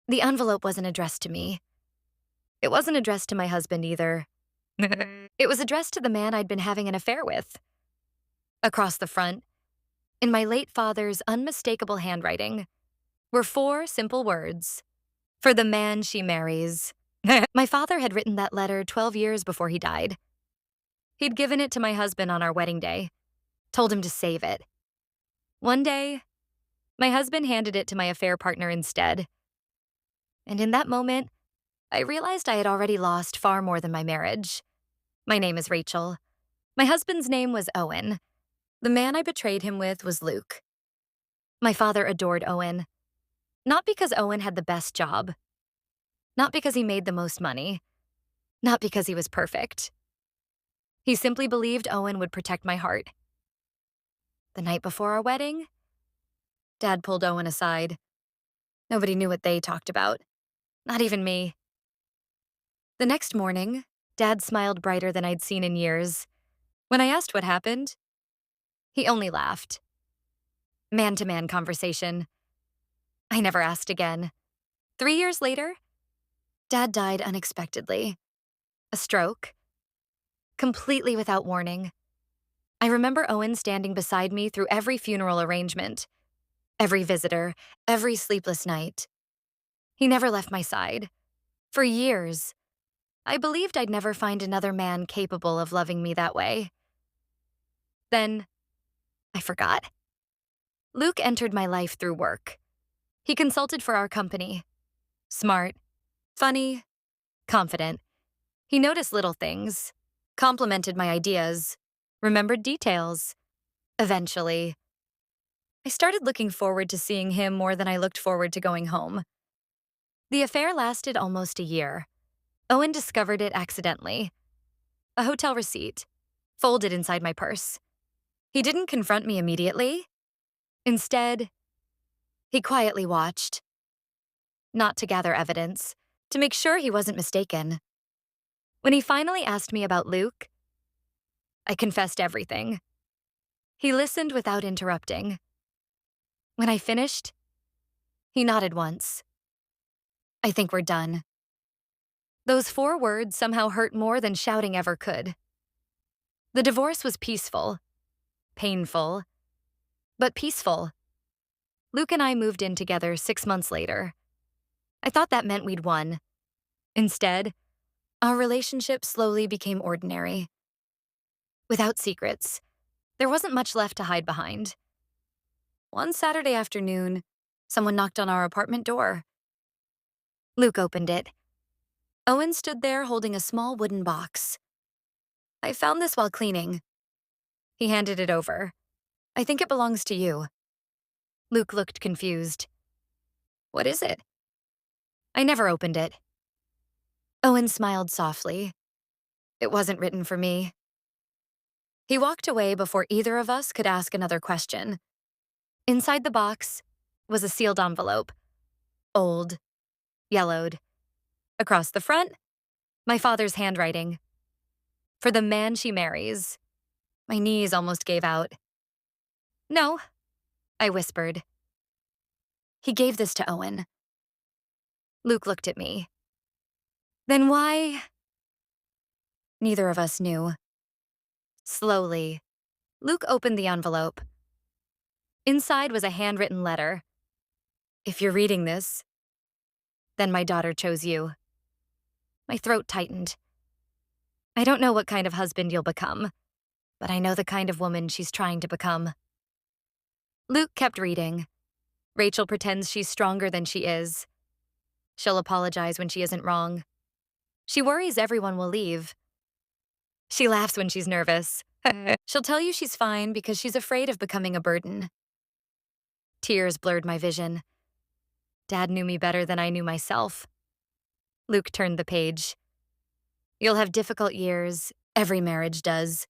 The envelope wasn't addressed to me. It wasn't addressed to my husband either. It was addressed to the man I'd been having an affair with. Across the front, in my late father's unmistakable handwriting, were four simple words: "For the man she marries." My father had written that letter 12 years before he died. He'd given it to my husband on our wedding day, told him to save it. One day, my husband handed it to my affair partner instead. And in that moment, I realized I had already lost far more than my marriage. My name is Rachel. My husband's name was Owen. The man I betrayed him with was Luke. My father adored Owen. Not because Owen had the best job. Not because he made the most money. Not because he was perfect. He simply believed Owen would protect my heart. The night before our wedding, Dad pulled Owen aside. Nobody knew what they talked about. Not even me. The next morning, Dad smiled brighter than I'd seen in years. When I asked what happened, he only laughed. Man-to-man conversation. I never asked again. 3 years later, Dad died unexpectedly. A stroke. Completely without warning. I remember Owen standing beside me through every funeral arrangement, every visitor, every sleepless night. He never left my side. For years, I believed I'd never find another man capable of loving me that way. Then, I forgot. Luke entered my life through work. He consulted for our company. Smart, funny, confident. He noticed little things, complimented my ideas, remembered details. Eventually, I started looking forward to seeing him more than I looked forward to going home. The affair lasted almost a year. Owen discovered it accidentally. A hotel receipt, folded inside my purse. He didn't confront me immediately. Instead, he quietly watched. Not to gather evidence, to make sure he wasn't mistaken. When he finally asked me about Luke, I confessed everything. He listened without interrupting. When I finished, he nodded once. "I think we're done." Those 4 words somehow hurt more than shouting ever could. The divorce was peaceful, painful, but peaceful. Luke and I moved in together 6 months later. I thought that meant we'd won. Instead, our relationship slowly became ordinary. Without secrets, there wasn't much left to hide behind. One Saturday afternoon, someone knocked on our apartment door. Luke opened it. Owen stood there holding a small wooden box. "I found this while cleaning." He handed it over. "I think it belongs to you." Luke looked confused. "What is it?" I never opened it. Owen smiled softly. "It wasn't written for me." He walked away before either of us could ask another question. Inside the box was a sealed envelope. Old, yellowed. Across the front, my father's handwriting. "For the man she marries." My knees almost gave out. "No," I whispered. "He gave this to Owen." Luke looked at me. "Then why?" Neither of us knew. Slowly, Luke opened the envelope. Inside was a handwritten letter. "If you're reading this, then my daughter chose you." My throat tightened. "I don't know what kind of husband you'll become, but I know the kind of woman she's trying to become." Luke kept reading. "Rachel pretends she's stronger than she is. She'll apologize when she isn't wrong. She worries everyone will leave. She laughs when she's nervous. She'll tell you she's fine because she's afraid of becoming a burden." Tears blurred my vision. Dad knew me better than I knew myself. Luke turned the page. "You'll have difficult years. Every marriage does.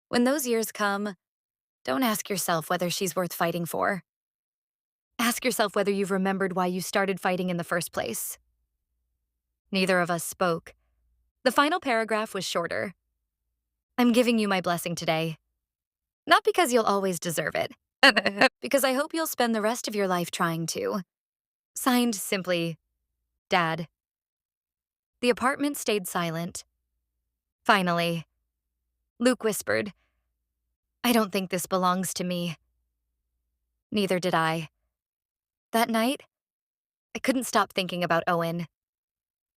When those years come, don't ask yourself whether she's worth fighting for. Ask yourself whether you've remembered why you started fighting in the first place." Neither of us spoke. The final paragraph was shorter. "I'm giving you my blessing today. Not because you'll always deserve it, because I hope you'll spend the rest of your life trying to." Signed simply, Dad. The apartment stayed silent. Finally, Luke whispered, "I don't think this belongs to me." Neither did I. That night, I couldn't stop thinking about Owen.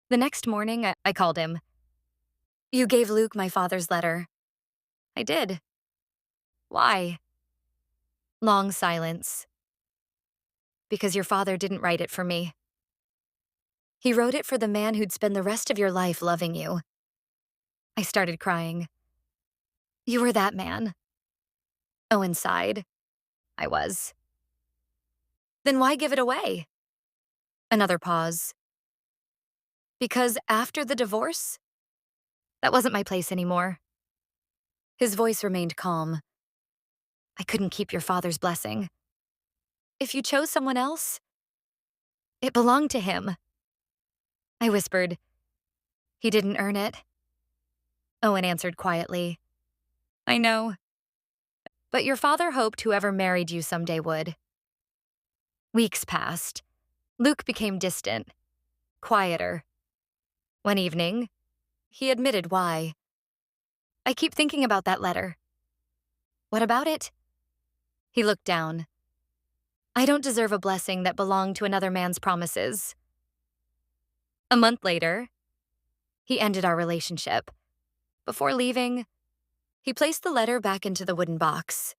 The next morning, I called him. "You gave Luke my father's letter." "I did." "Why?" Long silence. "Because your father didn't write it for me. He wrote it for the man who'd spend the rest of your life loving you." I started crying. "You were that man." Owen sighed. "I was." "Then why give it away?" Another pause. "Because after the divorce, that wasn't my place anymore." His voice remained calm. "I couldn't keep your father's blessing. If you chose someone else, it belonged to him." I whispered, "He didn't earn it." Owen answered quietly, "I know. But your father hoped whoever married you someday would." Weeks passed. Luke became distant, quieter. One evening, he admitted why. "I keep thinking about that letter." "What about it?" He looked down. "I don't deserve a blessing that belonged to another man's promises." A month later, he ended our relationship. Before leaving, he placed the letter back into the wooden box.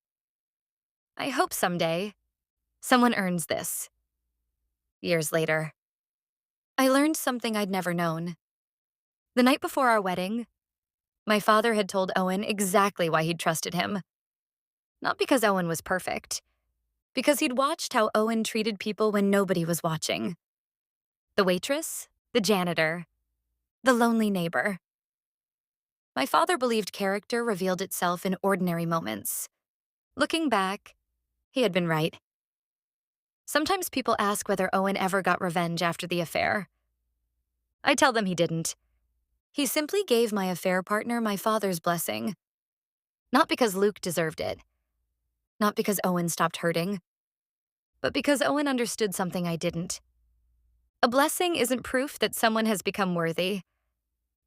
"I hope someday someone earns this." Years later, I learned something I'd never known. The night before our wedding, my father had told Owen exactly why he'd trusted him. Not because Owen was perfect, because he'd watched how Owen treated people when nobody was watching. The waitress, the janitor, the lonely neighbor. My father believed character revealed itself in ordinary moments. Looking back, he had been right. Sometimes people ask whether Owen ever got revenge after the affair. I tell them he didn't. He simply gave my affair partner my father's blessing. Not because Luke deserved it. Not because Owen stopped hurting. But because Owen understood something I didn't. A blessing isn't proof that someone has become worthy.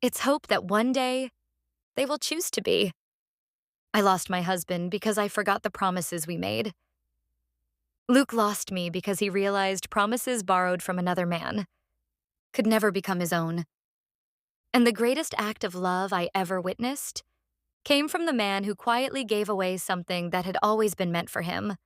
It's hope that one day they will choose to be. I lost my husband because I forgot the promises we made. Luke lost me because he realized promises borrowed from another man could never become his own. And the greatest act of love I ever witnessed came from the man who quietly gave away something that had always been meant for him.